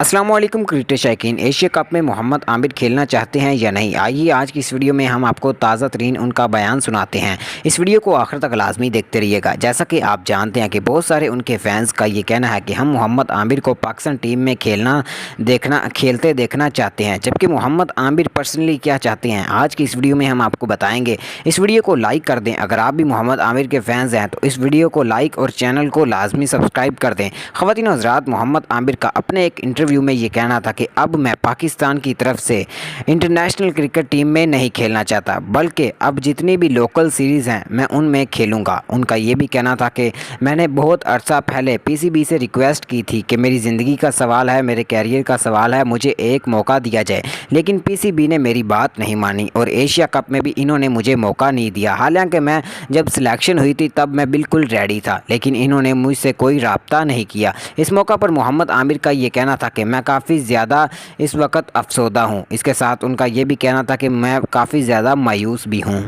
अस्सलाम वालेकुम क्रिकेट शौकीन, एशिया कप में मोहम्मद आमिर खेलना चाहते हैं या नहीं। आइए आज की इस वीडियो में हम आपको ताज़ा तरीन उनका बयान सुनाते हैं। इस वीडियो को आखिर तक लाजमी देखते रहिएगा। जैसा कि आप जानते हैं कि बहुत सारे उनके फैंस का ये कहना है कि हम मोहम्मद आमिर को पाकिस्तान टीम में खेलते देखना चाहते हैं, जबकि मोहम्मद आमिर पर्सनली क्या चाहते हैं आज की इस वीडियो में हम आपको बताएँगे। इस वीडियो को लाइक कर दें। अगर आप भी मोहम्मद आमिर के फ़ैन्स हैं तो इस वीडियो को लाइक और चैनल को लाजमी सब्सक्राइब कर दें। ख़वातीन व हज़रात, मोहम्मद आमिर का अपने एक इंटरव्यू में ये कहना था कि अब मैं पाकिस्तान की तरफ से इंटरनेशनल क्रिकेट टीम में नहीं खेलना चाहता, बल्कि अब जितनी भी लोकल सीरीज़ हैं मैं उनमें खेलूंगा। उनका ये भी कहना था कि मैंने बहुत अरसा पहले पीसीबी से रिक्वेस्ट की थी कि मेरी ज़िंदगी का सवाल है, मेरे कैरियर का सवाल है, मुझे एक मौका दिया जाए, लेकिन पीसीबी ने मेरी बात नहीं मानी और एशिया कप में भी इन्होंने मुझे मौका नहीं दिया। हालांकि मैं जब सिलेक्शन हुई थी तब मैं बिल्कुल रेडी था, लेकिन इन्होंने मुझसे कोई राब्ता नहीं किया। इस मौका पर मोहम्मद आमिर का ये कहना था कि मैं काफ़ी ज़्यादा इस वक्त अफसोदा हूँ। इसके साथ उनका ये भी कहना था कि मैं काफ़ी ज़्यादा मायूस भी हूँ।